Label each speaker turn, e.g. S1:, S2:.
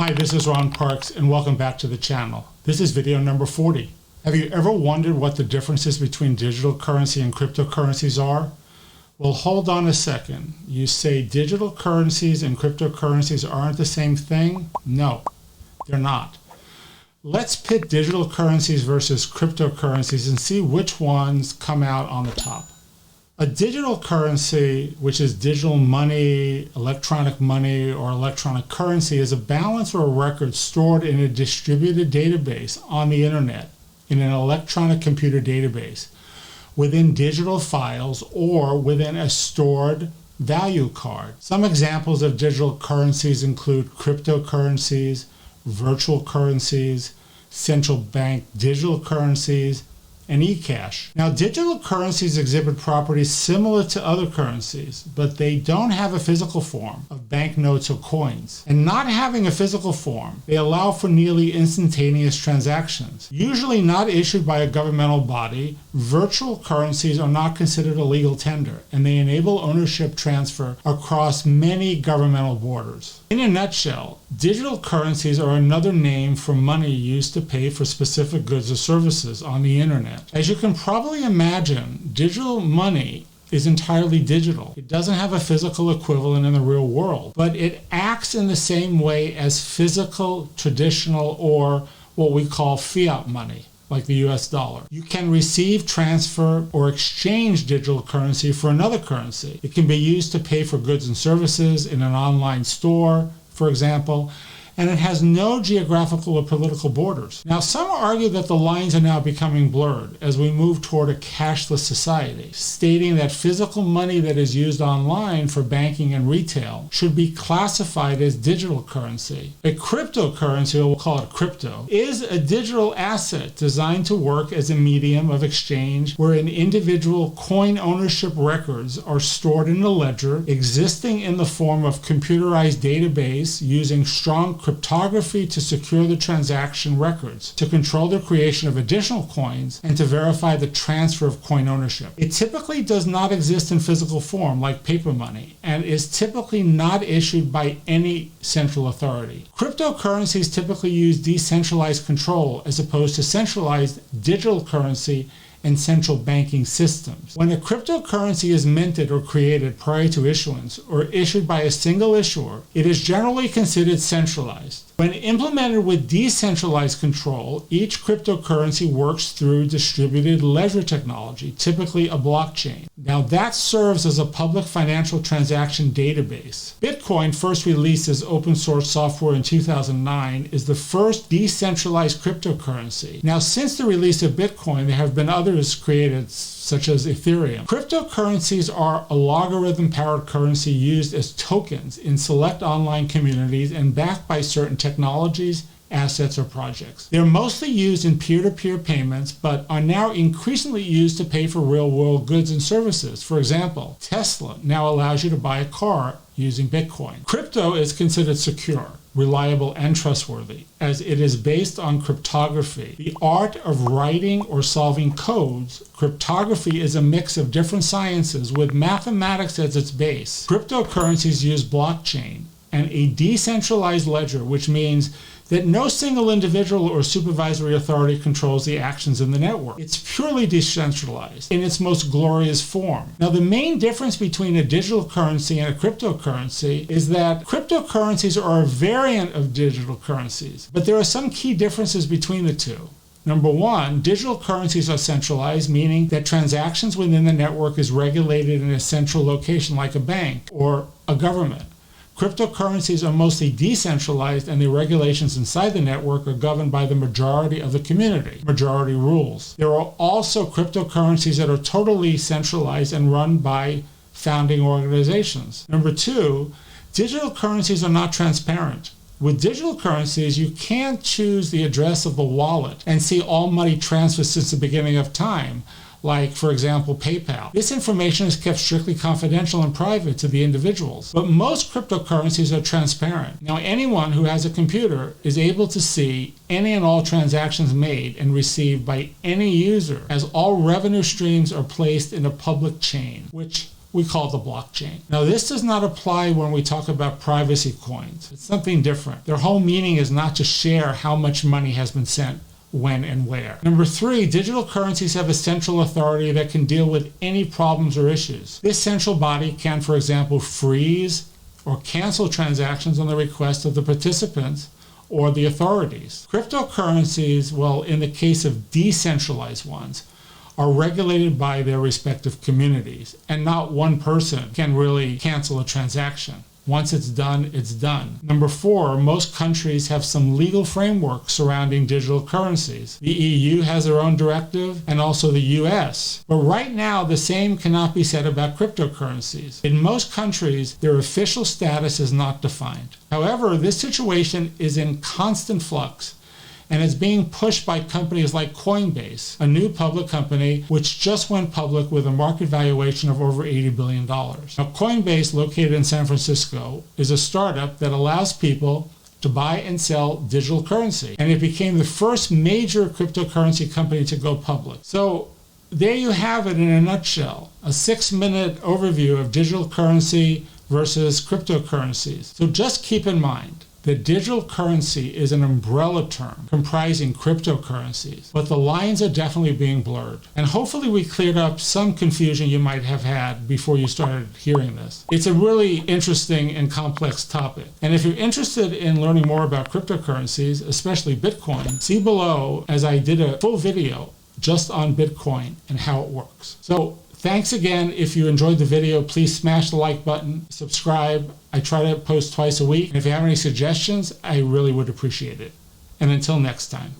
S1: Hi, this is Ron Parks and welcome back to the channel. This is video number 40. Have you ever wondered what the differences between digital currency and cryptocurrencies are? Well, hold on a second. You say digital currencies and cryptocurrencies aren't the same thing? No, they're not. Let's pit digital currencies versus cryptocurrencies and see which ones come out on the top. A digital currency, which is digital money, electronic money, or electronic currency, is a balance or a record stored in a distributed database on the internet, in an electronic computer database, within digital files or within a stored value card. Some examples of digital currencies include cryptocurrencies, virtual currencies, central bank digital currencies, and e-cash. Now, digital currencies exhibit properties similar to other currencies, but they don't have a physical form of banknotes or coins. And not having a physical form, they allow for nearly instantaneous transactions. Usually not issued by a governmental body, virtual currencies are not considered a legal tender, and they enable ownership transfer across many governmental borders. In a nutshell, digital currencies are another name for money used to pay for specific goods or services on the internet. As you can probably imagine, digital money is entirely digital. It doesn't have a physical equivalent in the real world, but it acts in the same way as physical, traditional, or what we call fiat money, like the US dollar. You can receive, transfer, or exchange digital currency for another currency. It can be used to pay for goods and services in an online store, for example, and it has no geographical or political borders. Now, some argue that the lines are now becoming blurred as we move toward a cashless society, stating that physical money that is used online for banking and retail should be classified as digital currency. A cryptocurrency, or we'll call it crypto, is a digital asset designed to work as a medium of exchange where an individual coin ownership records are stored in a ledger existing in the form of computerized database using strong cryptography to secure the transaction records, to control the creation of additional coins, and to verify the transfer of coin ownership. It typically does not exist in physical form like paper money and is typically not issued by any central authority. Cryptocurrencies typically use decentralized control as opposed to centralized digital currency and central banking systems. When a cryptocurrency is minted or created prior to issuance or issued by a single issuer, it is generally considered centralized. When implemented with decentralized control, each cryptocurrency works through distributed ledger technology, typically a blockchain. Now, that serves as a public financial transaction database. Bitcoin, first released as open source software in 2009, is the first decentralized cryptocurrency. Now, since the release of Bitcoin, there have been others created, such as Ethereum. Cryptocurrencies are a logarithm-powered currency used as tokens in select online communities and backed by certain technologies, assets, or projects. They're mostly used in peer-to-peer payments, but are now increasingly used to pay for real-world goods and services. For example, Tesla now allows you to buy a car using Bitcoin. Crypto is considered secure, reliable, and trustworthy, as it is based on cryptography, the art of writing or solving codes. Cryptography is a mix of different sciences with mathematics as its base. Cryptocurrencies use blockchain and a decentralized ledger, which means that no single individual or supervisory authority controls the actions in the network. It's purely decentralized in its most glorious form. Now, the main difference between a digital currency and a cryptocurrency is that cryptocurrencies are a variant of digital currencies, but there are some key differences between the two. Number one, digital currencies are centralized, meaning that transactions within the network is regulated in a central location like a bank or a government. Cryptocurrencies are mostly decentralized, and the regulations inside the network are governed by the majority of the community, majority rules. There are also cryptocurrencies that are totally centralized and run by founding organizations. Number two, digital currencies are not transparent. With digital currencies, you can't choose the address of the wallet and see all money transfers since the beginning of time, like, for example, PayPal. This information is kept strictly confidential and private to the individuals, but most cryptocurrencies are transparent. Now, anyone who has a computer is able to see any and all transactions made and received by any user, as all revenue streams are placed in a public chain, which we call it the blockchain. Now, this does not apply when we talk about privacy coins. It's something different. Their whole meaning is not to share how much money has been sent, when and where. Number 3, digital currencies have a central authority that can deal with any problems or issues. This central body can, for example, freeze or cancel transactions on the request of the participants or the authorities. Cryptocurrencies, well, in the case of decentralized ones, are regulated by their respective communities, and not one person can really cancel a transaction. Once it's done, it's done. Number 4, most countries have some legal framework surrounding digital currencies. The EU has their own directive, and also the US. But right now, the same cannot be said about cryptocurrencies. In most countries, their official status is not defined. However, this situation is in constant flux, and is being pushed by companies like Coinbase, a new public company which just went public with a market valuation of over $80 billion. Now, Coinbase, located in San Francisco, is a startup that allows people to buy and sell digital currency, and it became the first major cryptocurrency company to go public. So there you have it in a nutshell, a 6-minute overview of digital currency versus cryptocurrencies. So just keep in mind, the digital currency is an umbrella term comprising cryptocurrencies, but the lines are definitely being blurred. And hopefully we cleared up some confusion you might have had before you started hearing this. It's a really interesting and complex topic. And if you're interested in learning more about cryptocurrencies, especially Bitcoin, see below as I did a full video just on Bitcoin and how it works. So thanks again. If you enjoyed the video, please smash the like button, subscribe. I try to post twice a week. And if you have any suggestions, I really would appreciate it. And until next time.